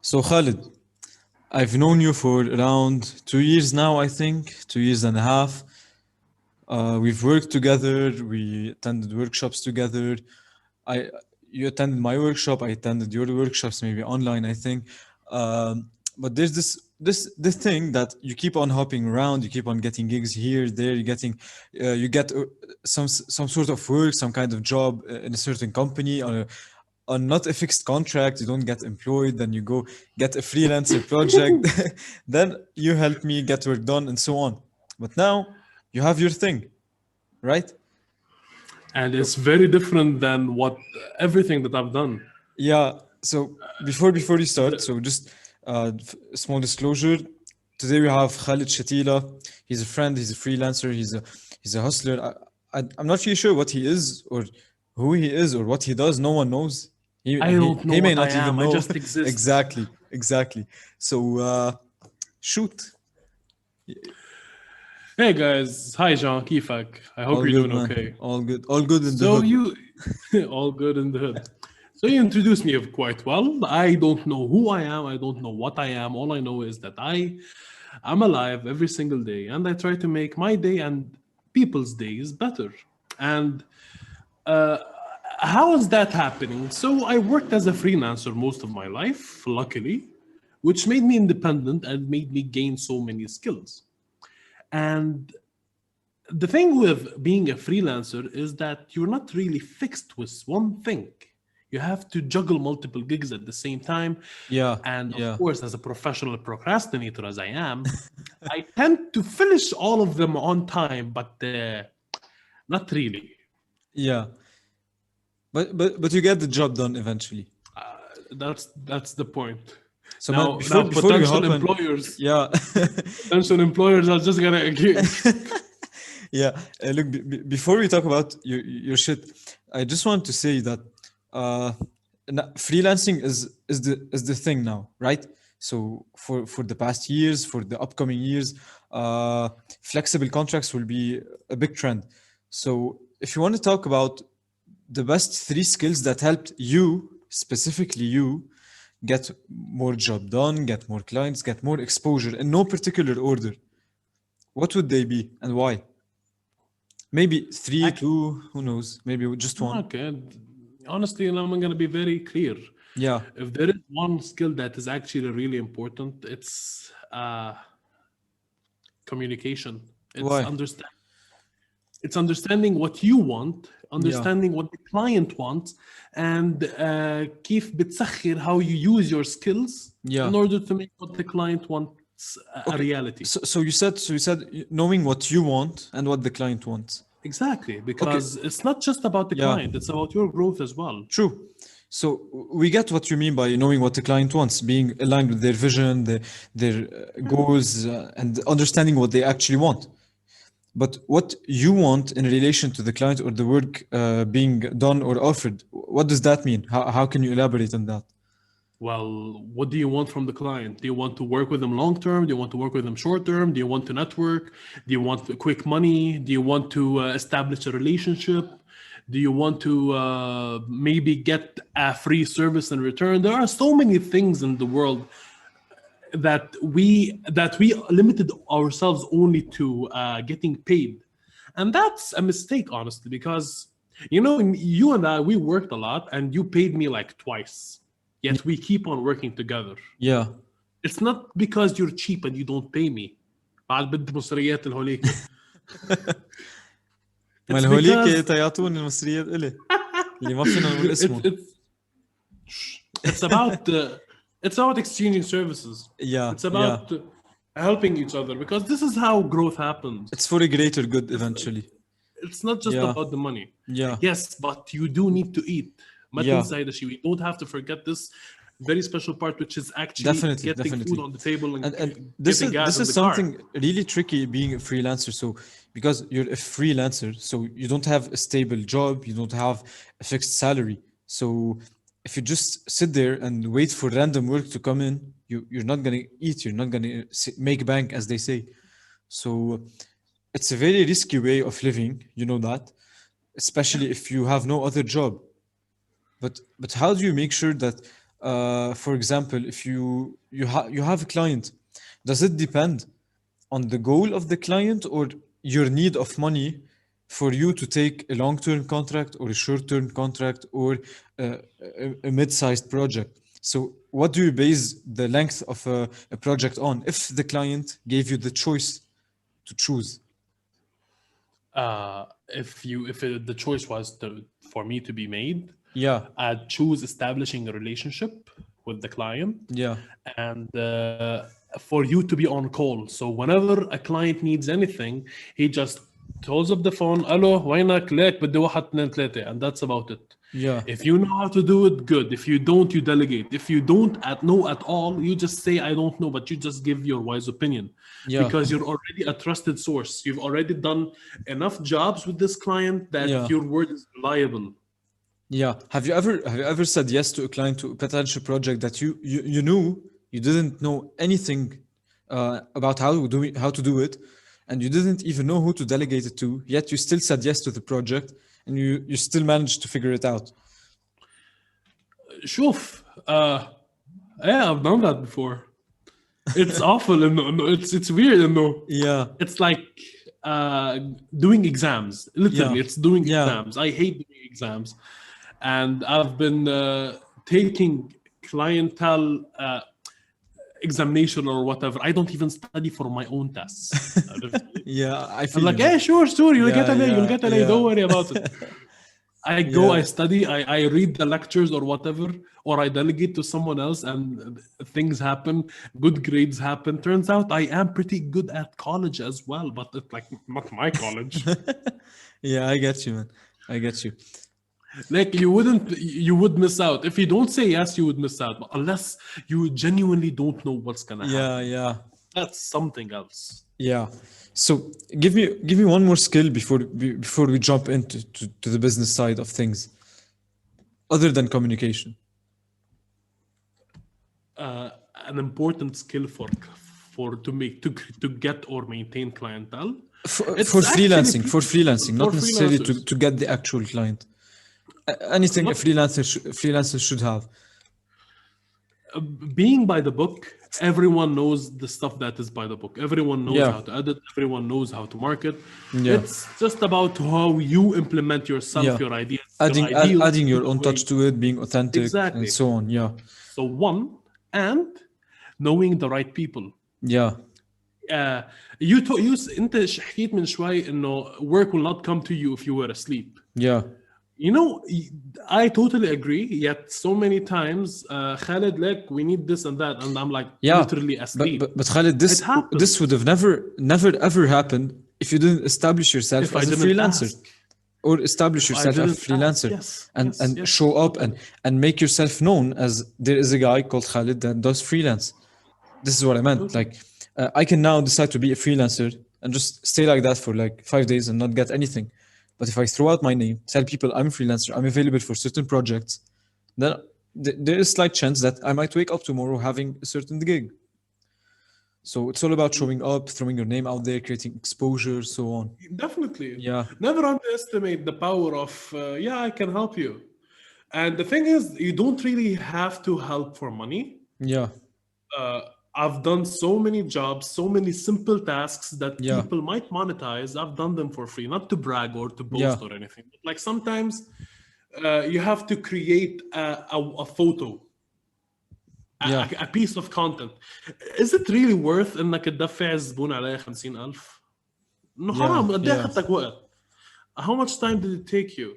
So Khaled, I've known you for around 2 years now, I think, 2 years and a half. We've worked together, we attended workshops together. I You attended my workshop, I attended your workshops, maybe online, I think. But there's this thing that you keep on hopping around, you keep on getting gigs here, there, you get some sort of work, some kind of job in a certain company on not a fixed contract. You don't get employed, then you go get a freelancer project, then you help me get work done and so on. But now you have your thing, right? And it's very different than what everything that I've done. Yeah. So before we start, The, so just small disclosure. Today we have Khaled Shatila. He's a friend. He's a freelancer. He's a hustler. I'm not really sure what he is or who he is or what he does. No one knows. He I he, don't know he may what I not even am. I know. just exist. Exactly. So shoot. Hey guys, hi Jean, Kifak. I hope All you're good, doing man. okay. All good. All good in the So hood. you, all good in the hood. So you introduced me quite well. I don't know who I am. I don't know what I am. All I know is that I'm alive every single day, and I try to make my day and people's days better. And uh, how is that happening? So I worked as a freelancer most of my life, luckily, which made me independent and made me gain so many skills. And the thing with being a freelancer is that you're not really fixed with one thing. You have to juggle multiple gigs at the same time. Yeah. And of Yeah. course, as a professional procrastinator as I am, I tend to finish all of them on time, but not really. Yeah. But you get the job done eventually. That's the point. So man, Now before we hop in, yeah, potential employers are just gonna yeah. Look, before we talk about your shit, I just want to say that uh, freelancing is the thing now, right? So for the past years, for the upcoming years, flexible contracts will be a big trend. So if you want to talk about the best three skills that helped you, specifically you, get more job done, get more clients, get more exposure in no particular order, what would they be and why? Maybe three, Ac- two, who knows? Maybe just one. okay. Honestly, I'm gonna be very clear. Yeah. If there is one skill that is actually really important, it's communication. It's Why? understand. It's understanding what you want, Yeah. understanding what the client wants, and كيف بتسخر how you use your skills Yeah. in order to make what the client wants a Okay. reality. So you said knowing what you want and what the client wants. Exactly, Okay. because it's not just about the Yeah. client; it's about your growth as well. True. So we get what you mean by knowing what the client wants, being aligned with their vision, their goals, and understanding what they actually want. But what you want in relation to the client or the work being done or offered, what does that mean? How can you elaborate on that? Well, what do you want from the client? Do you want to work with them long term? Do you want to work with them short term? Do you want to network? Do you want quick money? Do you want to establish a relationship? Do you want to maybe get a free service in return? There are so many things in the world that we limited ourselves only to getting paid, and that's a mistake, honestly, because you and I, we worked a lot, and you paid me like twice. Yet we keep on working together. Yeah. It's not because you're cheap and you don't pay me. بعد بدي مصريات الهوليك. ما It's الهوليك because يعطوني المصريات إلي اللي ما فينا نقول it's اسمه. it's it's about it's about exchanging services. Yeah. It's about helping each other, because this is how growth happens. It's for a greater good eventually. It's not just Yeah. about the money. Yeah. Yes, but you do need to eat. ما Yeah. تنسى هيدا الشيء. We don't have to forget this very special part, which is actually Definitely, getting definitely. food on the table and And this getting gas this in is the car. something really tricky being a freelancer. So because you're a freelancer, so you don't have a stable job, you don't have a fixed salary. So if you just sit there and wait for random work to come in, you're not gonna eat, you're not gonna make bank, as they say. So it's a very risky way of living, you know that, especially if you have no other job. But how do you make sure that For example, if you have a client, does it depend on the goal of the client or your need of money for you to take a long-term contract or a short-term contract or a mid-sized project? So what do you base the length of a project on if the client gave you the choice to choose? If the choice was for me to be made, Yeah, I'd choose establishing a relationship with the client, yeah, and for you to be on call. So whenever a client needs anything, he just calls up the phone, "Hello, وينك ليك بدي واحد اثنين ثلاثة," and that's about it. yeah, If you know how to do it, good. If you don't, you delegate. If you don't know at all, you just say, "I don't know," but you just give your wise opinion yeah, because you're already a trusted source. You've already done enough jobs with this client that yeah. your word is reliable. Yeah. Have you ever said yes to a client, to a potential project that you knew you didn't know anything about how to do it, and you didn't even know who to delegate it to, yet you still said yes to the project, and you still managed to figure it out. شوف, yeah, I've done that before. It's awful and it's weird and no. Yeah. It's like uh, doing exams. Yeah. Literally, it's doing Yeah. exams. I hate doing exams, and I've been taking clientele examination or whatever. I don't even study for my own tests. Yeah. I I'm feel you, like, man. hey, sure, you'll get Yeah. an A, you'll Yeah. get an A. Don't Yeah. worry about it. I go, Yeah. I study, I read the lectures or whatever, or I delegate to someone else, and things happen. Good grades happen. Turns out I am pretty good at college as well, but it's like not my college. Yeah. I get you, man. I get you. Like you would miss out if you don't say yes. You would miss out, but unless you genuinely don't know what's gonna Yeah. happen, Yeah. that's something else. Yeah. So give me one more skill before we jump into to the business side of things, other than communication. An important skill for to get or maintain clientele. For It's actually freelancing, for not necessarily freelancers. to get the actual client. Anything a Not freelancer should have. being by the book. Everyone knows the stuff that is by the book. Everyone knows Yeah. how to edit. Everyone knows how to market. Yeah. It's just about how you implement yourself, Yeah. your ideas, your Adding ideals adding in your a own touch way. to it, being authentic and Exactly. so on. Yeah. So one, and knowing the right people. Yeah. You انت حكيت من شوي انه work will not come to you if you were asleep. Yeah. You know, I totally agree. Yet so many times, Khaled, like we need this and that, and I'm like Yeah. literally asleep. But Khaled, It happens. this would have never ever happened if you didn't establish yourself If I as a didn't freelancer. ask, Or establish if I yourself as a didn't ask, freelancer, yes, and yes, yes, show up totally. and make yourself known as there is a guy called Khalid that does freelance. This is what I meant. Totally. Like, I can now decide to be a freelancer and just stay like that for like 5 days and not get anything. But if I throw out my name, tell people I'm a freelancer, I'm available for certain projects, then there is slight chance that I might wake up tomorrow having a certain gig. So it's all about showing up, throwing your name out there, creating exposure, so on. Definitely. Yeah. Never underestimate the power of, yeah, I can help you. And the thing is, you don't really have to help for money. Yeah. I've done so many jobs, so many simple tasks that Yeah. people might monetize. I've done them for free, not to brag or to boast Yeah. or anything. But like sometimes you have to create a photo, Yeah. a piece of content. Is it really worth انك تدفع الزبون عليه 50,000؟ انه Yeah. حرام قد ايه Yeah. اخذتك وقت. How much time did it take you?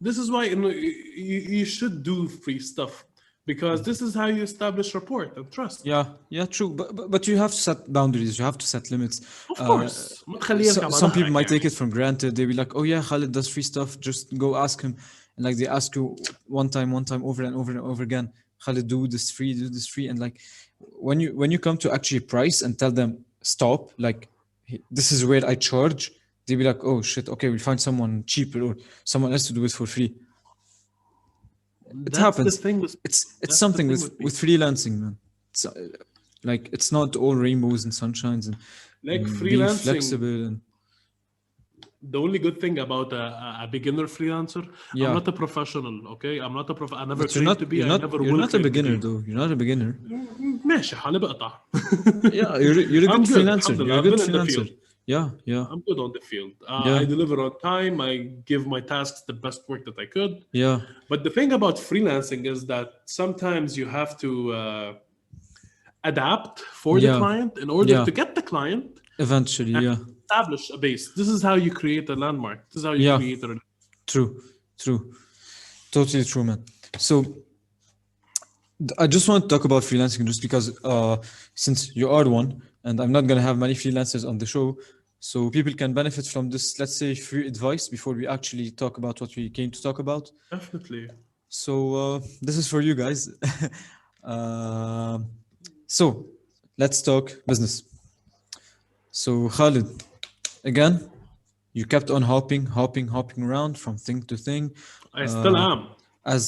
This is why you should do free stuff, because this is how you establish rapport and trust. Yeah, true. But you have to set boundaries. You have to set limits. Of course. ما تخليه يركب على Some people ظهرك might take يعني. it for granted. They be like, "Oh yeah, Khalid does free stuff. Just go ask him." And like they ask you one time, over and over and over again, "Khalid, do this free." And like when you come to actually price and tell them stop, like this is where I charge, they be like, "Oh shit, okay, we'll find someone cheaper or someone else to do it for free." It That's happens. the thing with It's that's something the thing with freelancing, man. It's like it's not all rainbows and sunshines and like being freelancing. flexible and the only good thing about a beginner freelancer, I'm Yeah, not a professional, okay? I'm not a I never but claimed to be, I never you're will not a claim to be. beginner though. You're not a beginner. ماشي حالي بقطع. Yeah, you're a I'm good good, freelancer. alhamdulillah. You're a I've good been in the freelancer. field. Yeah, yeah, I'm good on the field. yeah, I deliver on time. I give my tasks the best work that I could. yeah, But the thing about freelancing is that sometimes you have to adapt for the yeah, client in order yeah. to get the client Eventually, and yeah, establish a base. This is how you create a landmark. This is how you yeah. create a. True, true, totally true, man. So I just want to talk about freelancing just because since you are one, and I'm not gonna have many freelancers on the show, so people can benefit from this, let's say, free advice before we actually talk about what we came to talk about. Definitely. So this is for you guys. Um so let's talk business. So Khalid, again, you kept on hopping around from thing to thing, I still uh, am. as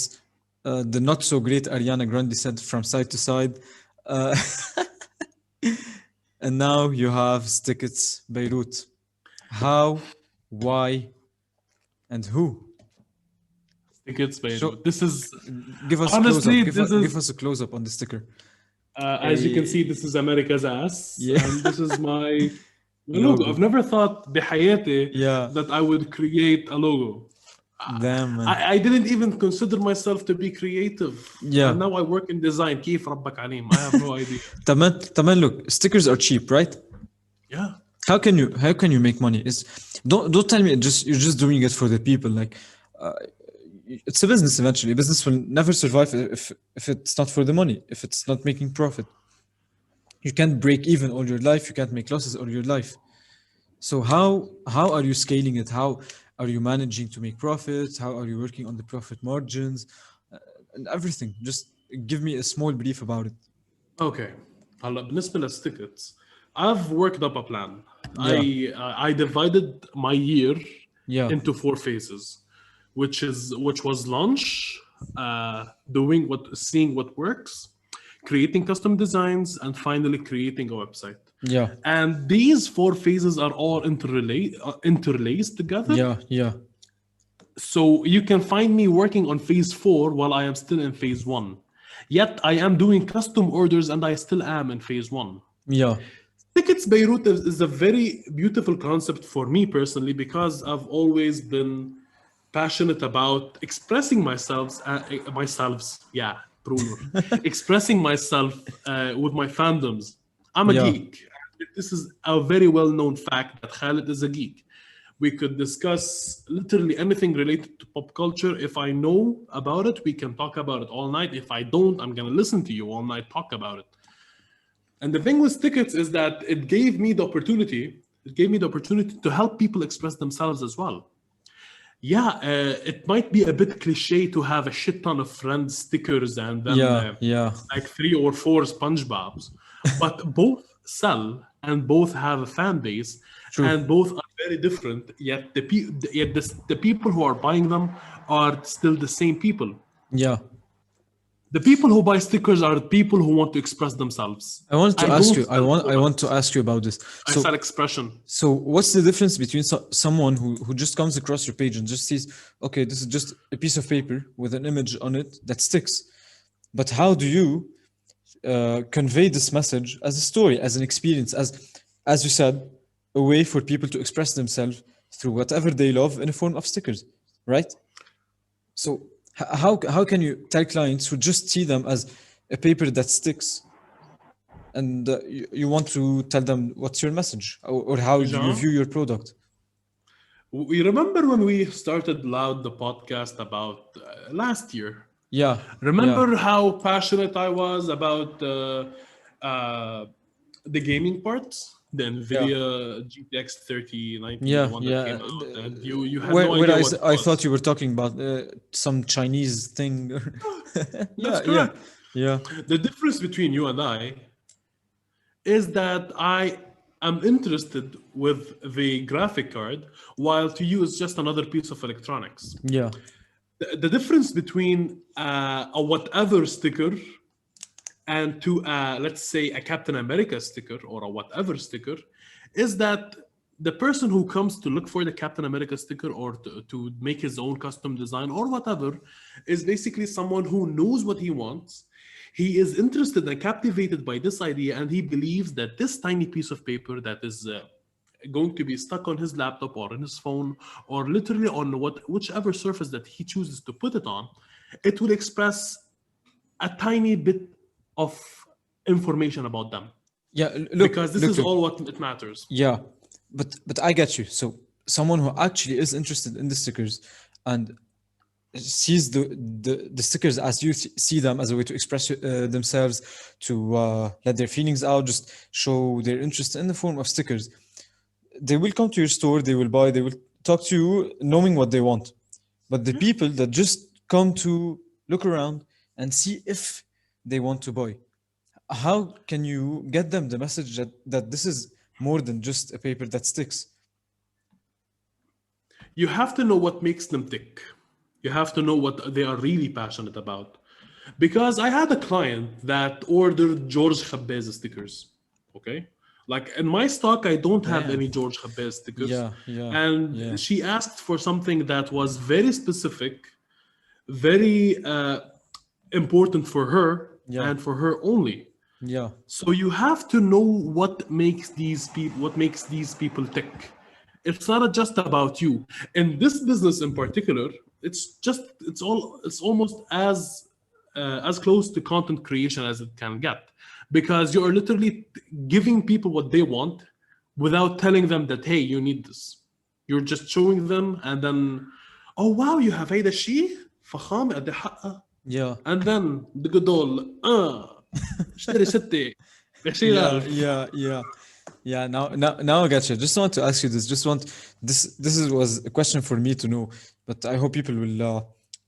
the not so great Ariana Grande said, from side to side. Uh, and now you have Stickets Beirut. How, why, and who? Tickets Show, Beirut. This is give us a close up. honestly, this Give is us a close up on the sticker. as you can Eh, see, this is America's ass, yeah, and this is my logo. logo. I've never thought بحياتي Yeah, that I would create a logo. damn man. I didn't even consider myself to be creative, and Yeah. now I work in design. كيف ربك عليم? I have no idea. Taman, look, stickers are cheap, right? Yeah, How can you make money? Is don't tell me you're just doing it for the people. Like uh, it's a business eventually. A business will never survive if it's not for the money. If it's not making profit, you can't break even all your life. You can't make losses all your life. So how are you scaling it? How are you managing to make profits? How are you working on the profit margins and everything? Just give me a small brief about it. okay. هلا بالنسبة للtickets, I've worked up a plan. Yeah, I divided my year yeah, into 4 phases, which was launch, seeing what works, creating custom designs, and finally creating a website. yeah, And these 4 phases are all interlaced together. yeah, yeah, So you can find me working on phase 4 while I am still in phase 1. Yet I am doing custom orders and I still am in phase 1. yeah, Tickets Beirut is a very beautiful concept for me personally because I've always been passionate about expressing yeah, plural, expressing myself with my fandoms. I'm a yeah, geek. This is a very well-known fact that Khaled is a geek. We could discuss literally anything related to pop culture. If I know about it, we can talk about it all night. If I don't, I'm gonna listen to you all night talk about it. And the thing with tickets is that it gave me the opportunity. It gave me the opportunity to help people express themselves as well. Yeah, it might be a bit cliche to have a shit ton of friend stickers and then yeah, yeah. like 3 or 4 SpongeBob's, but both sell and both have a fan base True. and both are very different. Yet the people who are buying them are still the same people. Yeah. The people who buy stickers are people who want to express themselves. I wanted to I ask don't you. sell I want products. to ask you about this. I So sell expression. so what's the difference between someone who just comes across your page and just sees, okay, this is just a piece of paper with an image on it that sticks, but how do you convey this message as a story, as an experience, as you said, a way for people to express themselves through whatever they love in a form of stickers, right? So how can you tell clients who just see them as a paper that sticks, and you want to tell them what's your message, or how you Jean? view your product? We remember when we started Loud the podcast about last year. Yeah, yeah, Remember how passionate I was about uh, the gaming parts, the yeah, NVIDIA GTX 3090, the yeah, one that came yeah. out, and you had no Where idea what it I thought was. you were talking about some Chinese thing. That's Yeah, yeah, correct. yeah, The difference between you and I is that I am interested with the graphic card, while to you it's just another piece of electronics. yeah, The difference between a whatever sticker and to let's say a Captain America sticker or a whatever sticker is that the person who comes to look for the Captain America sticker or to make his own custom design or whatever is basically someone who knows what he wants. He is interested and captivated by this idea, and he believes that this tiny piece of paper that is going to be stuck on his laptop or on his phone or literally on whichever surface that he chooses to put it on, it will express a tiny bit of information about them. Yeah, Because this is all what it matters. Yeah, but I get you. So someone who actually is interested in the stickers and sees the stickers as you see them as a way to express themselves, to let their feelings out, just show their interest in the form of stickers. They will come to your store, they will buy, they will talk to you knowing what they want. But the people that just come to look around and see if they want to buy, how can you get them the message that this is more than just a paper that sticks? You have to know what makes them tick. You have to know what they are really passionate about. Because I had a client that ordered George Khabbaz stickers. Okay? Like in my stock, I don't have Damn. any George Khabbaz stickers. Yeah, And yeah. she asked for something that was very specific, very important for her Yeah. and for her only. Yeah, So you have to know what makes these people tick. It's not just about you. In this business in particular, it's almost as close to content creation as it can get, because you are literally giving people what they want without telling them that hey, you need this. You're just showing them, and then oh wow, you have هيدا الشيء فخامة قد حقها. yeah, And then the good old اشتري ستة yeah, 20,000. yeah. Now I got you. Just want to ask you this. Just want was a question for me to know, but I hope people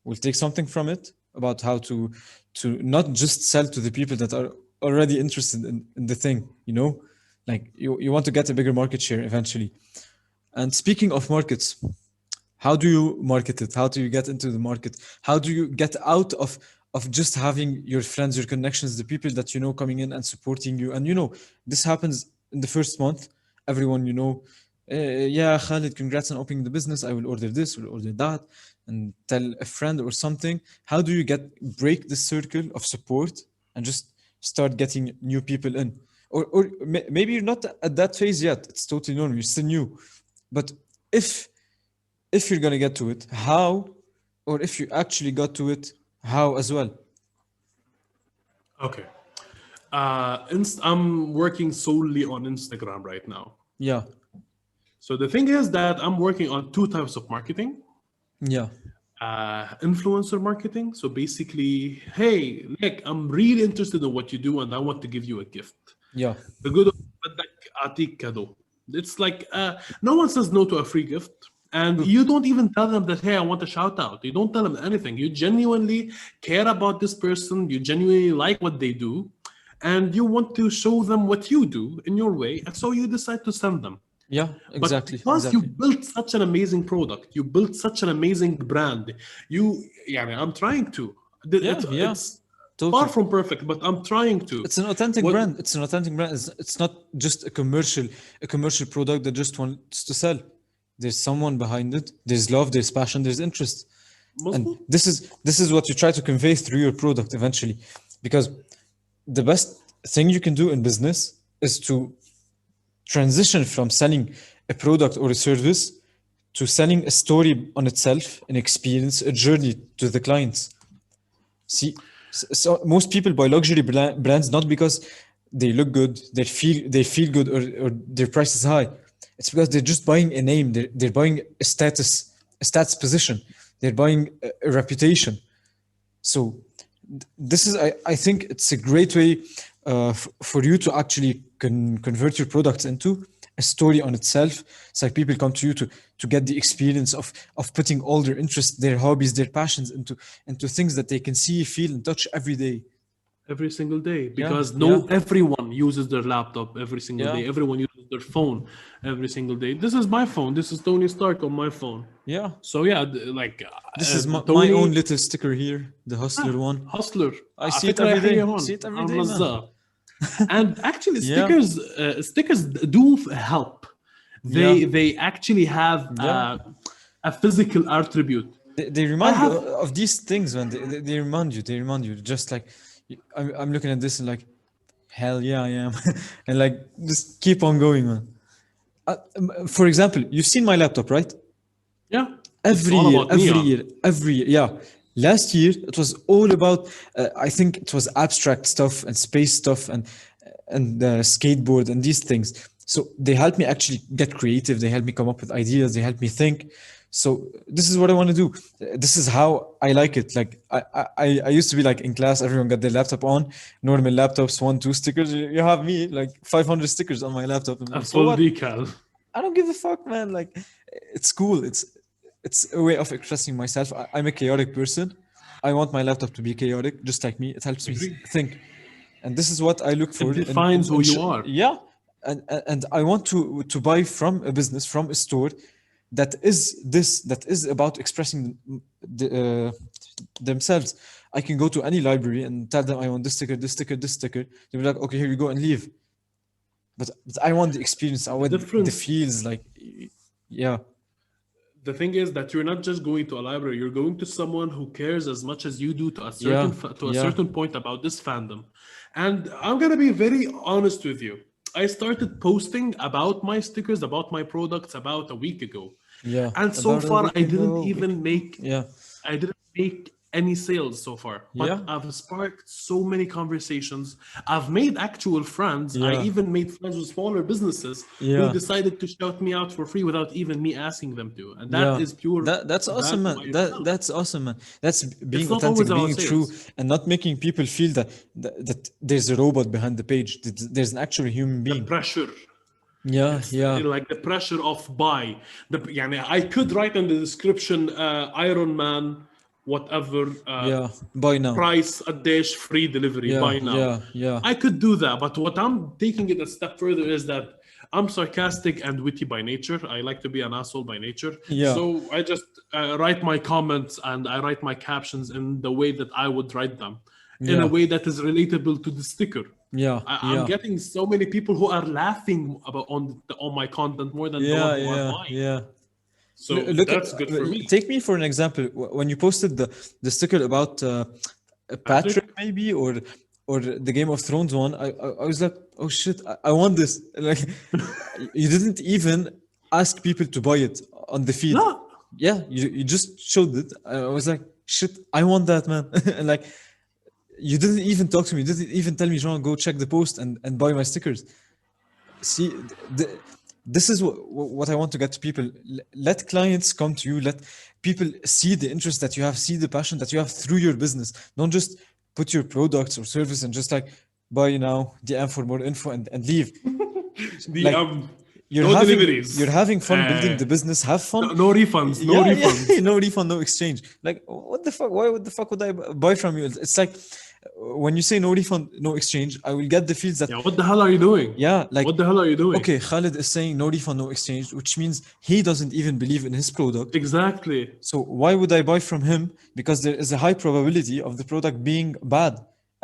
will take something from it about how to not just sell to the people that are already interested in the thing. You know, like you want to get a bigger market share eventually. And speaking of markets, how do you market it? How do you get into the market? How do you get out of just having your friends, your connections, the people that you know coming in and supporting you? And this happens in the first month. Everyone, yeah, Khaled, congrats on opening the business. I will order this, will order that, and tell a friend or something. How do you break the circle of support and just start getting new people in? Or maybe you're not at that phase yet. It's totally normal. You're still new. But if you're gonna get to it, how, or if you actually got to it, how as well? Okay. I'm working solely on Instagram right now. Yeah, So the thing is that I'm working on two types of marketing. yeah, Influencer marketing. So basically, hey, Nick, I'm really interested in what you do and I want to give you a gift. yeah, The good بدك أعطيك كادو. It's like no one says no to a free gift. And you don't even tell them that, hey, I want a shout out. You don't tell them anything. You genuinely care about this person. You genuinely like what they do. And you want to show them what you do in your way. And so you decide to send them. yeah, exactly. But because you Exactly. built such an amazing product, you built such an amazing brand, I'm trying to. Yeah, It's totally. far from perfect, but I'm trying to. It's an authentic What- brand. It's an authentic brand. It's not just a commercial product that just wants to sell. There's someone behind it. There's love. There's passion. There's interest. And مظبوط. this is what you try to convey through your product eventually, because the best thing you can do in business is to transition from selling a product or a service to selling a story on itself, an experience, a journey to the clients. See, so most people buy luxury brands not because they look good, they feel good, or their price is high. It's because they're just buying a name. They're buying a status position. They're buying a reputation. So this is, I think it's a great way for you to actually convert your products into a story on itself. It's like people come to you to get the experience of putting all their interests, their hobbies, their passions into things that they can see, feel, and touch every day. Every single day, Yeah, because yeah, everyone uses their laptop every single yeah, day. Everyone uses their phone every single day. This is my phone. This is Tony Stark on my phone. yeah. So yeah, This is my Tony own little sticker here, the hustler one. hustler. I على see it فكرة every day. هي هون. See it every عم day, man. لزقها. And actually, Yeah. stickers do help. Yeah. They actually have Yeah. a physical attribute. They I remind you have of these things, man. They remind you. They remind you. Just like I'm looking at this and like, hell yeah, I am, and like just keep on going, man. For example, you've seen my laptop, right? yeah. It's Every all year, about every neon. year, every year. Yeah. Last year it was all about. I think it was abstract stuff and space stuff and skateboard and these things. So they helped me actually get creative. They helped me come up with ideas. They helped me think. So this is what I want to do. This is how I like it. Like I used to be like in class, everyone got their laptop on, normal laptops, one, two stickers. You have me like 500 stickers on my laptop. A So full what? decal. I don't give a fuck, man. Like, it's cool. It's a way of expressing myself. I'm a chaotic person. I want my laptop to be chaotic, just like me. It helps me Agree. think, and this is what I look It for. defines who you are. Yeah, and I want to buy from a business, from a store, that is about expressing themselves. I can go to any library and tell them I want this sticker, this sticker, this sticker. They'll be like, okay, here you go, and leave. But I want the experience. I The want the difference, feels like, yeah, the thing is that you're not just going to a library. You're going to someone who cares as much as you do to a yeah, yeah, certain point about this fandom. And I'm gonna be very honest with you. I started posting about my stickers, about my products about a week ago. yeah. And so About a far week ago. I didn't make any sales so far, but Yeah, I've sparked so many conversations. I've made actual friends. I yeah, even made friends with smaller businesses who yeah, decided to shout me out for free without even me asking them to, and that yeah. is pure That's awesome, value by man. itself. That's awesome, man. That's It's being not always authentic, about being true, sales. and not making people feel that there's a robot behind the page. That there's an actual human The being. pressure. Yeah, It's yeah, like the pressure of buy. يعني I could write in the description Iron Man, whatever, yeah. By now. price a dash free delivery Yeah, buy now. yeah, yeah, I could do that, but what I'm taking it a step further is that I'm sarcastic and witty by nature. I like to be an asshole by nature. yeah, So I just write my comments and I write my captions in the way that I would write them, in a yeah, way that is relatable to the sticker. yeah, I'm yeah, getting so many people who are laughing about on my content more than the one yeah, who are yeah, buying. yeah. So Look, that's good for me. take me for an example. When you posted the sticker about Patrick, Patrick? maybe, or the Game of Thrones one, I was like, oh shit, I want this. Like, you didn't even ask people to buy it on the feed. No. Yeah, you just showed it. I was like, shit, I want that, man. And like, you didn't even talk to me. You didn't even tell me, Jean, go check the post and buy my stickers. See, this is what I want to get to people. Let clients come to you. Let people see the interest that you have, see the passion that you have through your business. Don't just put your products or service and just like buy now, DM for more info and leave. The Like, no you're deliveries. having fun building the business. Have No, fun. no refunds, no Yeah, refunds. yeah. No refund, no exchange. Like, what the fuck? Why would the fuck would I buy from you? It's like when you say no refund, no exchange, I will get the feels that, Yeah, what the hell are you doing? yeah, like, What the hell are you doing? okay, Khaled is saying no refund, no exchange, which means he doesn't even believe in his product. Exactly. So why would I buy from him? Because there is a high probability of the product being bad,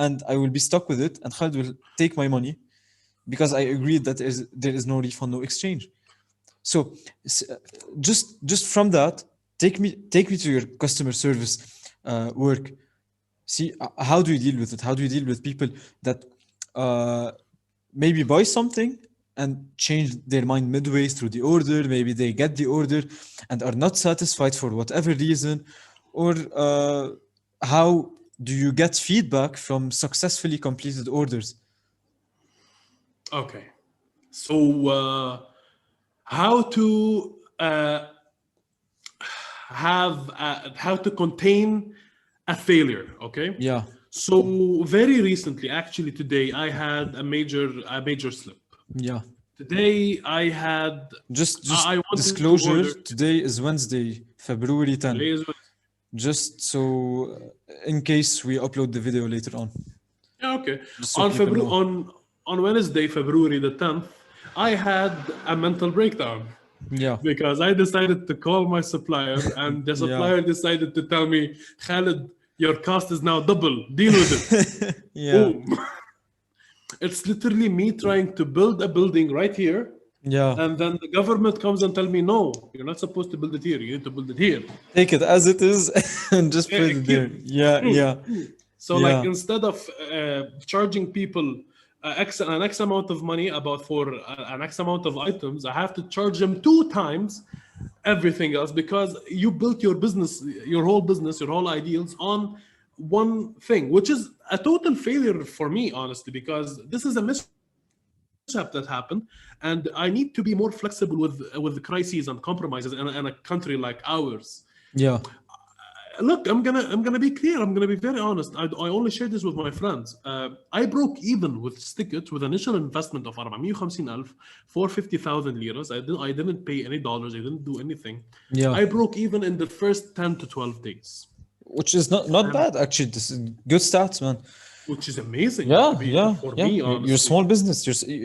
and I will be stuck with it, and Khaled will take my money because I agreed that there is no refund, no exchange. So just from that, take me to your customer service work. See, how do you deal with it? How do you deal with people that uh, maybe buy something and change their mind midway through the order? Maybe they get the order and are not satisfied for whatever reason, or how do you get feedback from successfully completed orders? Okay. So how to how to contain a failure, okay? Yeah, So very recently, actually today, I had a major slip. yeah. Today I had Just I wanted to disclosure. order. Today is Wednesday, February 10. Today is Just so in case we upload the video later on, yeah, okay. just so On people February know. on Wednesday, February the 10th, I had a mental breakdown Yeah, because I decided to call my supplier, and the yeah, supplier decided to tell me, Khaled, your cost is now double. Deal with it. yeah, Boom. It's literally me trying to build a building right here, Yeah. And then the government comes and tell me, no, you're not supposed to build it here. You need to build it here. Take it as it is and just put it Keep. there. Yeah, yeah, So like yeah, instead of charging people an X amount of money about for an X amount of items, I have to charge them 2 times everything else because you built your business, your whole ideals on one thing, which is a total failure for me, honestly, because this is a mishap that happened, and I need to be more flexible with the crises and compromises in a country like ours. yeah. Look, I'm gonna be clear. I'm gonna be very honest. I only share this with my friends. I broke even with Stickit with initial investment of 450,000 for 50,000 liras. I didn't pay any dollars. I didn't do anything. Yeah, I broke even in the first 10 to 12 days, which is not and bad actually. This is good stats, man. which is amazing to Yeah, be yeah, for yeah. me, You're a honestly. small business.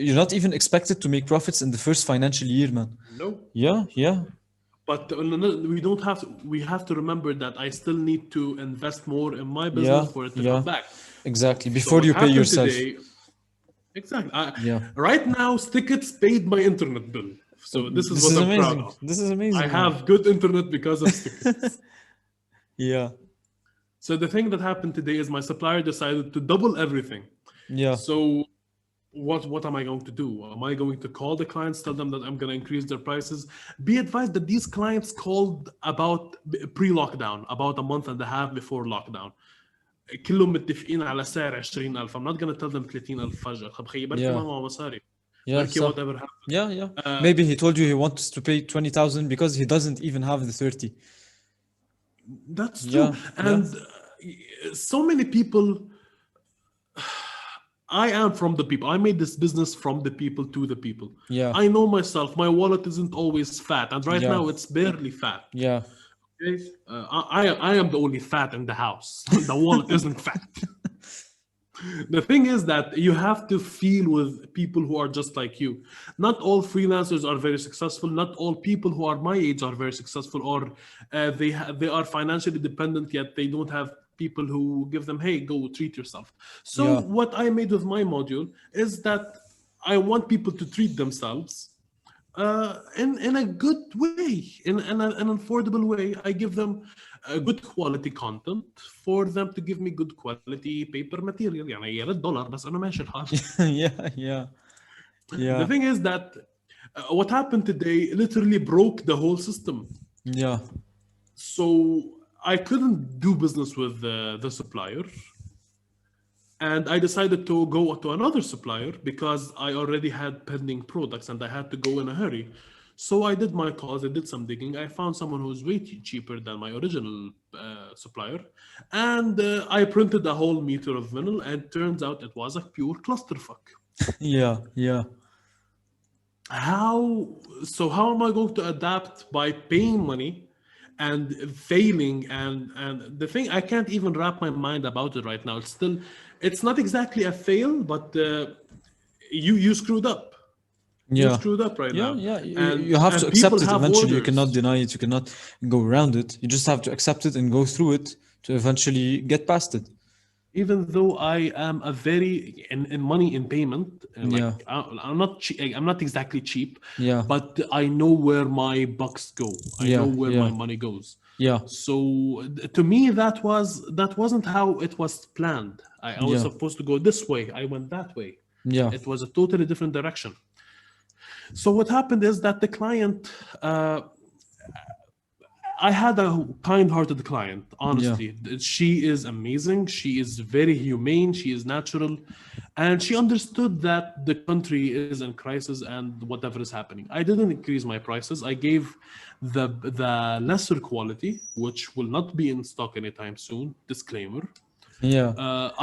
You're not even expected to make profits in the first financial year, man. No, Yeah, yeah, but we don't have to. We have to remember that I still need to invest more in my business yeah, for it to come yeah. back. Exactly. So Before what you pay happened yourself. today? Exactly. Yeah. Right now, Stickets paid my internet bill. So this is This what is I'm proud amazing. of. This is I amazing, man. have good internet because of Stickets. Yeah, So the thing that happened today is my supplier decided to double everything. yeah, So what am I going to do? Am I going to call the clients, tell them that I'm going to increase their prices? Be advised that these clients called about pre-lockdown, about a month and a half before lockdown. كلهم متفقين على سعر 20,000. I'm not going to tell them 30,000 فجأة. طب خيي بركي yeah, ما معه مصاري. yeah. بركي So, whatever happens. yeah, yeah. Maybe he told you he wants to pay 20,000 because he doesn't even have the 30. That's true. Yeah, yeah, And so many people, I am from the people. I made this business from the people to the people. yeah, I know myself. My wallet isn't always fat. And right yeah, now it's barely fat. yeah. Okay? I am the only fat in the house. The wallet isn't fat. The thing is that you have to feel with people who are just like you. Not all freelancers are very successful. Not all people who are my age are very successful, or they are financially dependent yet they don't have people who give them, hey, go treat yourself. So Yeah, what I made with my module is that I want people to treat themselves in a good way, in an affordable way. I give them a good quality content for them to give me good quality paper material. يعني يا ريت دولار بس أنا ماشي الحال. yeah, yeah, The yeah, thing is that what happened today literally broke the whole system. yeah, So I couldn't do business with the supplier. And I decided to go to another supplier because I already had pending products and I had to go in a hurry. So I did my calls, I did some digging. I found someone who was way cheaper than my original supplier. And I printed a whole meter of vinyl, and turns out it was a pure clusterfuck. yeah, yeah, How am I going to adapt by paying money and failing? And the thing, I can't even wrap my mind about it right now. It's not exactly a fail, but you screwed up. You yeah, screwed up right yeah, now. yeah. You and have to and people accept it have eventually. You cannot orders. deny it. You cannot go around it. You just have to accept it and go through it to eventually get past it. Even though I am a very in money in payment, Yeah, I'm not exactly cheap, yeah, but I know where my bucks go. I know yeah, where yeah, my money goes. yeah, So to me, that wasn't how it was planned. I was yeah, supposed to go this way. I went that way. yeah, It was a totally different direction. So what happened is that the client, I had a kind-hearted client. yeah, Honestly, she is amazing. She is very humane. She is natural, and she understood that the country is in crisis and whatever is happening. I didn't increase my prices. I gave the lesser quality, which will not be in stock anytime soon. Disclaimer. yeah,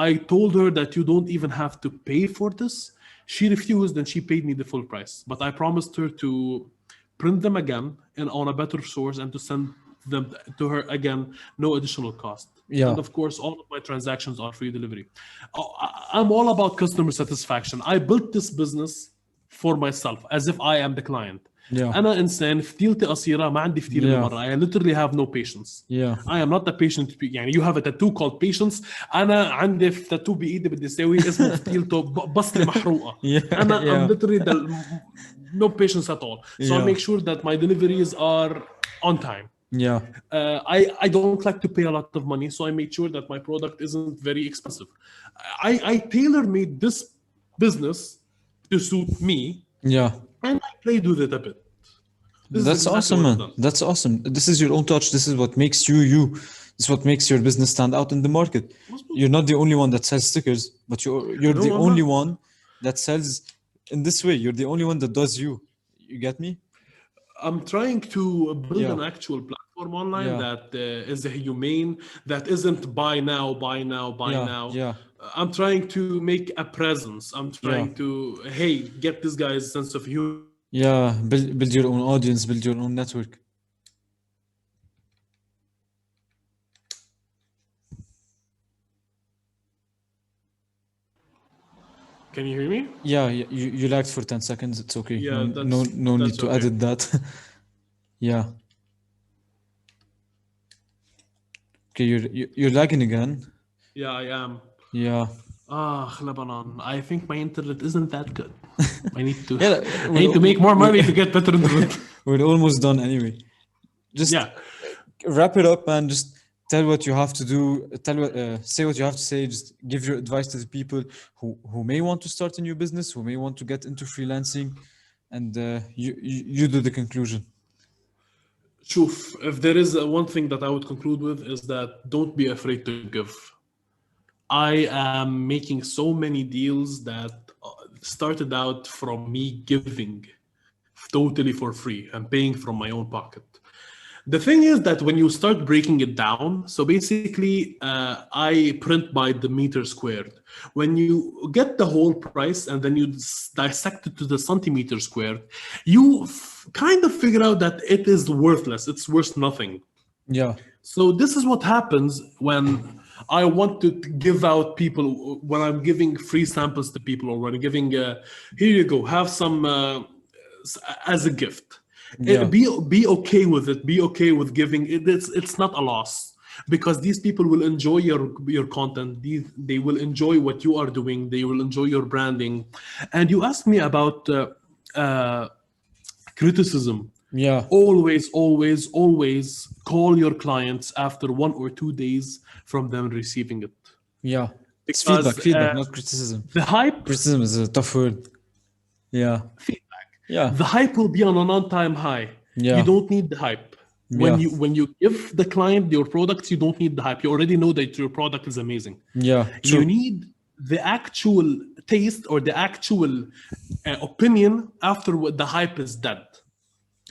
I told her that you don't even have to pay for this. She refused and she paid me the full price. But I promised her to print them again and on a better source and to send them to her again, no additional cost. yeah, And of course, all of my transactions are free delivery. I'm all about customer satisfaction. I built this business for myself as if I am the client. yeah, أنا إنسان فتيلتي قصيرة ما عندي فتيلة yeah, بالمرة. I literally have no patience. yeah, I am not a patient. يعني you have a tattoo called patience. أنا عندي tattoo بإيدي بدي أسوي اسمه فتيلته بصلي محروقة. yeah, أنا I'm yeah, literally no patience at all. So I Yeah. make sure that my deliveries are on time. Yeah. I don't like to pay a lot of money, so I made sure that my product isn't very expensive. I tailor made this business to suit me, Yeah. and I played with it a bit. This is That's exactly awesome, what I've man. done. That's awesome. This is your own touch. This is what makes you you. This is what makes your business stand out in the market. You're not the only one that sells stickers, but you're the No, I'm only not. one that sells in this way. You're the only one that does you. You get me? I'm trying to build an Yeah. actual platform online Yeah. that is humane, that isn't buy now, buy now, buy Yeah. now. Yeah. I'm trying to make a presence. I'm Yeah. trying to, hey, get this guy's sense of humor. Yeah. Build your own audience, build your own network. Can you hear me? Yeah, you lagged for 10 seconds. It's okay. Yeah, No need that's to okay. edit that. Yeah. Okay, you're lagging again. Yeah, I am. Yeah. Lebanon. I think my internet isn't that good. I need to Yeah, I need to make more money to get better internet. we're almost done anyway. Just Yeah. wrap it up and just tell what you have to do. Say what you have to say. Just give your advice to the people who may want to start a new business, who may want to get into freelancing, and you do the conclusion. Shoof, if there is one thing that I would conclude with is that don't be afraid to give. I am making so many deals that started out from me giving totally for free and paying from my own pocket. The thing is that when you start breaking it down, so basically, I print by the meter squared. When you get the whole price and then you dissect it to the centimeter squared, you kind of figure out that it is worthless. It's worth nothing. Yeah. So this is what happens when I want to give out people, when I'm giving free samples to people, or when I'm giving, here you go, have some as a gift. Yeah. Be okay with it. Be okay with giving. It's not a loss because these people will enjoy your content. They will enjoy what you are doing. They will enjoy your branding. And you asked me about criticism. Yeah. Always call your clients after 1 or 2 days from them receiving it. Yeah. It's Because feedback, not criticism. the hype, Criticism is a tough word. Yeah. feedback, Yeah. the hype will be on an on-time high. You Yeah. don't need the hype. Yeah. When you give the client your products, you don't need the hype. You already know that your product is amazing. Yeah. You True. need the actual taste or the actual opinion after what the hype is dead.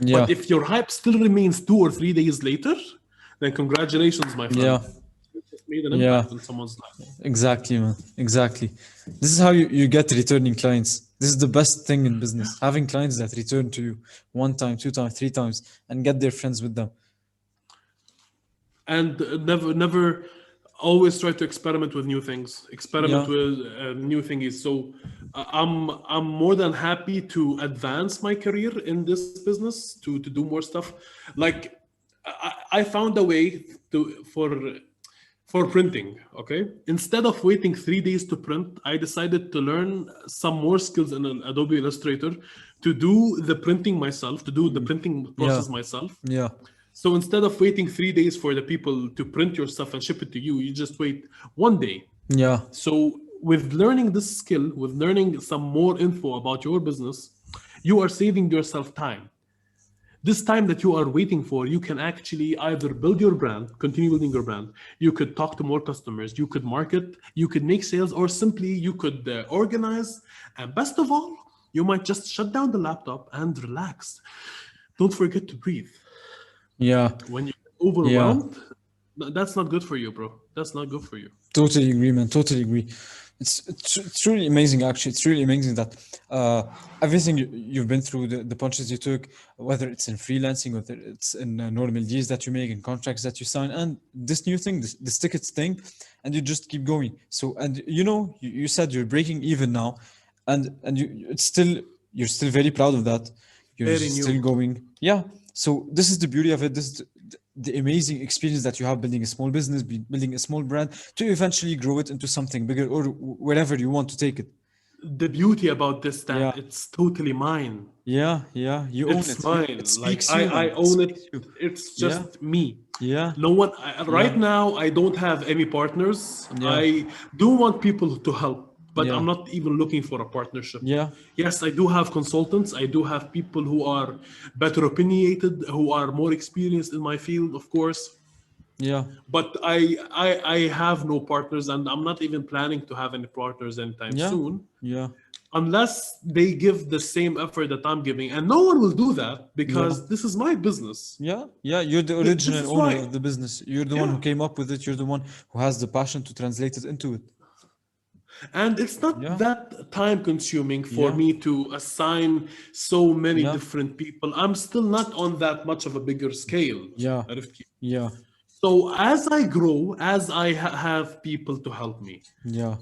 Yeah. But if your hype still remains 2 or 3 days later, then congratulations, my friend. Yeah. You just made an Yeah. impact in someone's life. Exactly, man. Exactly. This is how you get returning clients. This is the best thing in business. Having clients that return to you 1 time, 2 times, 3 times, and get their friends with them. And never always try to experiment with new things. Experiment Yeah. with new things. So I'm more than happy to advance my career in this business to do more stuff. Like I found a way to for printing. Okay, instead of waiting 3 days to print, I decided to learn some more skills in Adobe Illustrator to do the printing myself, to do the printing process myself. Yeah. So instead of waiting 3 days for the people to print your stuff and ship it to you, you just wait 1 day. Yeah. So with learning this skill, with learning some more info about your business, you are saving yourself time. This time that you are waiting for, you can actually either build your brand, continue building your brand. You could talk to more customers. You could market. You could make sales, or simply you could organize. And best of all, you might just shut down the laptop and relax. Don't forget to breathe. Yeah. When you're overwhelmed, that's not good for you, bro. That's not good for you. Totally agree, man. Totally agree. It's really amazing, actually. It's really amazing that everything you've been through, the punches you took, whether it's in freelancing, whether it's in normal deals that you make, and contracts that you sign, and this new thing, this tickets thing, and you just keep going. So, and you said you're breaking even now, and you're still very proud of that. You're Very still new. going. Yeah. So this is the beauty of it. This is the amazing experience that you have building a small business, building a small brand to eventually grow it into something bigger or wherever you want to take it. the beauty about this that Yeah, it's totally mine. yeah, yeah. You own It's it. mine. It Like speaks you, I man. It own it. speaks you. It's Yeah, just me. yeah, No one. yeah, Right now, I don't have any partners. yeah, I do want people to help, but yeah, I'm not even looking for a partnership. yeah, Yes, I do have consultants. I do have people who are better opinionated, who are more experienced in my field, of course. yeah, But I have no partners, and I'm not even planning to have any partners anytime yeah, soon yeah, unless they give the same effort that I'm giving. And no one will do that yeah. because this is my business. Yeah, yeah, you're the This original is owner why, of the business. You're the one who yeah. came up with it. You're the one who has the passion to translate it into it. And it's not Yeah, that time consuming for yeah, me to assign so many yeah, different people. I'm still not on that much of a bigger scale. yeah, عرفتي? yeah, So as I grow, as I have people to help me, yeah,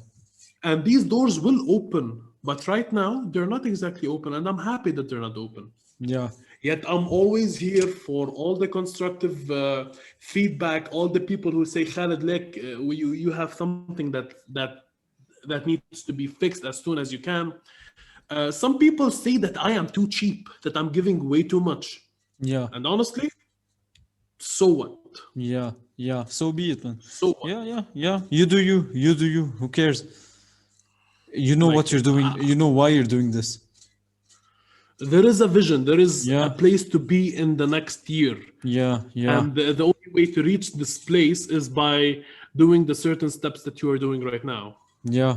and these doors will open, but right now they're not exactly open, and I'm happy that they're not open. yeah, Yet I'm always here for all the constructive feedback, all the people who say, Khaled, like, you have something that needs to be fixed as soon as you can. Some people say that I am too cheap, that I'm giving way too much. yeah, And honestly, so what? yeah, yeah. So be it, man. So what? Yeah, yeah, yeah. You do you. You do you. Who cares? You know what Like, you're doing. You know why you're doing this. there is a vision, there is a Yeah, place to be in the next year. yeah, yeah, And the only way to reach this place is by doing the certain steps that you are doing right now. yeah.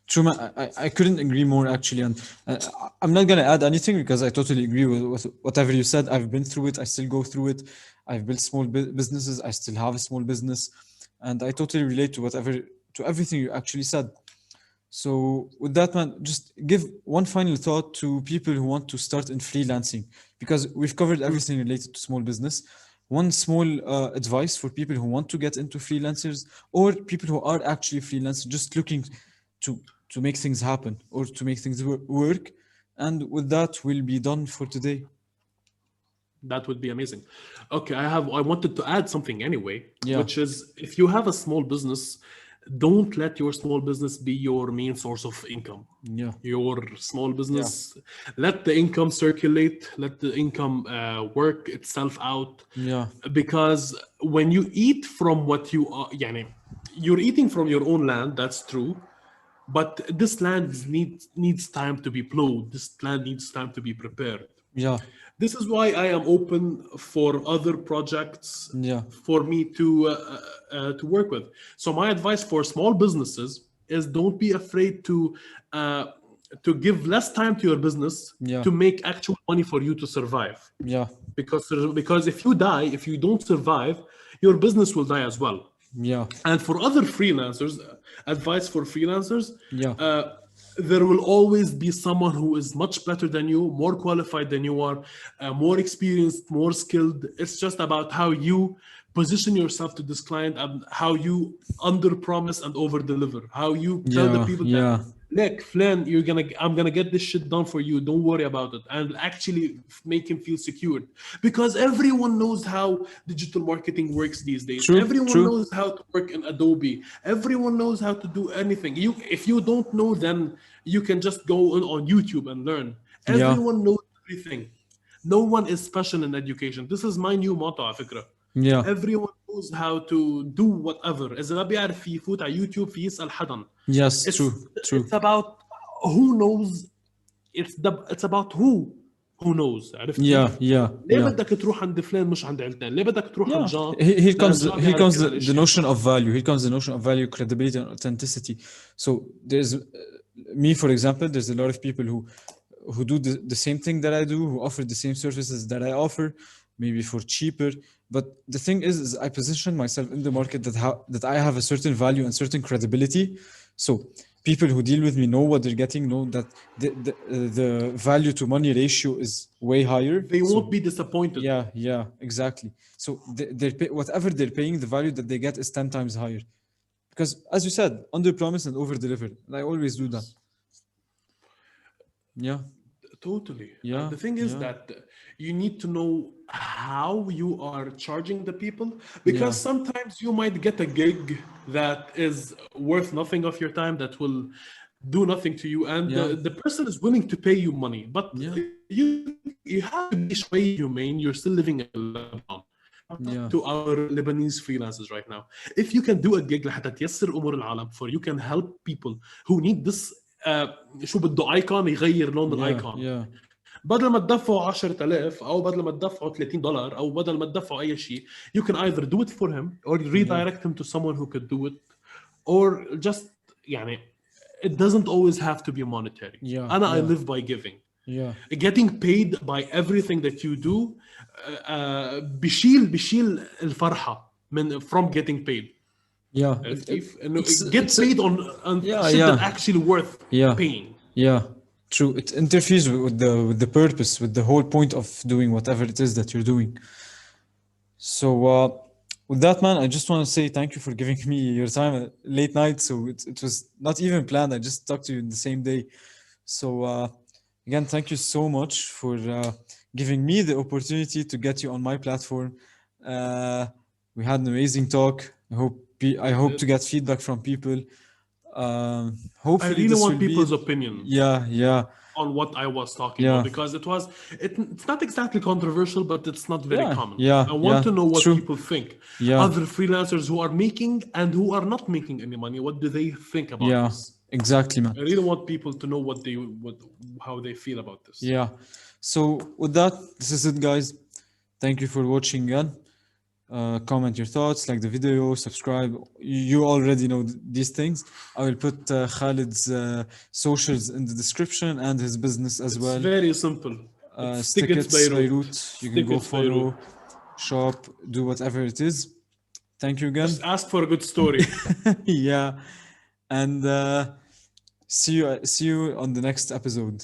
True, man. I couldn't agree more actually, and I'm not gonna add anything because I totally agree with whatever you said. I've been through it. I still go through it. I've built small businesses. I still have a small business, and I totally relate to everything you actually said. So with that, man, just give one final thought to people who want to start in freelancing because we've covered everything related to small business. One small advice for people who want to get into freelancers or people who are actually freelancers, just looking to to make things happen or to make things work. And with that, we'll be done for today. That would be amazing. Okay, I wanted to add something anyway, Yeah, which is if you have a small business, don't let your small business be your main source of income. yeah, Your small yeah, business, let the income circulate, let the income work itself out. yeah, Because when you eat from what you are, يعني, you're eating from your own land, that's true. But this land needs time to be plowed. This land needs time to be prepared. yeah, This is why I am open for other projects yeah, for me to work with. So my advice for small businesses is don't be afraid uh, to give less time to your business yeah, to make actual money for you to survive. yeah, Because if you die, if you don't survive, your business will die as well. yeah, And for other freelancers, advice for freelancers, yeah, uh, there will always be someone who is much better than you, more qualified than you are, more experienced, more skilled. It's just about how you position yourself to this client and how you under promise and over deliver. How you tell the yeah, people that, yeah. look, Flynn, I'm gonna get this shit done for you. Don't worry about it, and actually make him feel secured. Because everyone knows how digital marketing works these days. True, Everyone true. knows how to work in Adobe. Everyone knows how to do anything. If you don't know, then you can just go on YouTube and learn. Yeah, Everyone knows everything. No one is special in education. This is my new motto على فكرة. yeah. Everyone knows how to do whatever. إذا ما بيعرف يفوت على يوتيوب في يسأل حدا. Yes, It's true, it's true. about who knows. It's about who knows. عرفت Yeah, كيف؟ yeah, ليه yeah. بدك تروح عند فلان مش عند علتان؟ ليه بدك تروح عند Yeah, جان؟ here لأن comes جان here بيعرف comes يعمل the اشياء. notion of value. Here comes the notion of value, credibility, and authenticity. So there's me, for example. There's a lot of people who do the same thing that I do, who offer the same services that I offer, maybe for cheaper. But the thing is I position myself in the market that I have a certain value and certain credibility. So people who deal with me know what they're getting, know that the value to money ratio is way higher. They So won't be disappointed. yeah, yeah, exactly. So whatever they're paying, the value that they get is 10 times higher. Because as you said, under promise and over deliver. And I always do that. Yeah, Totally. yeah, The thing is yeah, that you need to know how you are charging the people yeah, because sometimes you might get a gig that is worth nothing of your time that will do nothing to you, and Yeah. the person is willing to pay you money. But Yeah. you have to be way humane. You're still living in Lebanon. I'm talking Yeah. to our Lebanese freelancers right now. If you can do a gig لحتى تيسر امور العالم, for you can help people who need this شو بده ايكون يغير لون Yeah. الايكون, Yeah. بدل ما تدفعوا 10,000 او بدل ما تدفعوا $30 او بدل ما تدفعوا اي شيء, you can either do it for him or Yeah. redirect him to someone who could do it, or just يعني it doesn't always have to be monetary. Yeah. I Yeah. live by giving. Yeah. Getting paid by everything that you do بيشيل الفرحة من from getting paid. Yeah. عرفت كيف؟ انه It's get it's paid on yeah. shit that Yeah. actually worth Yeah. paying. Yeah. True. It interferes with the purpose, with the whole point of doing whatever it is that you're doing. So with that, man, I just want to say thank you for giving me your time late night. So it was not even planned. I just talked to you in the same day. So again, thank you so much for giving me the opportunity to get you on my platform. Uh, we had an amazing talk. I hope to get feedback from people. I Hopefully really this want will be. people's opinion Yeah, yeah, on what I was talking yeah, about, because it's not exactly controversial, but it's not very yeah, common. yeah, I want yeah. to know what True. people think. Yeah, Other freelancers who are making and who are not making any money, what do they think about yeah. this? Exactly, man. I really want people to know how they feel about this. Yeah. So with that, this is it, guys. Thank you for watching again. Comment your thoughts, like the video, subscribe. You already know these things. I will put Khalid's socials in the description and his business as It's well. very simple. It's tickets Tickets Beirut. Beirut. You can go Tickets follow, Beirut. shop, do whatever it is. Thank you again. Just ask for a good story. Yeah. And see you on the next episode.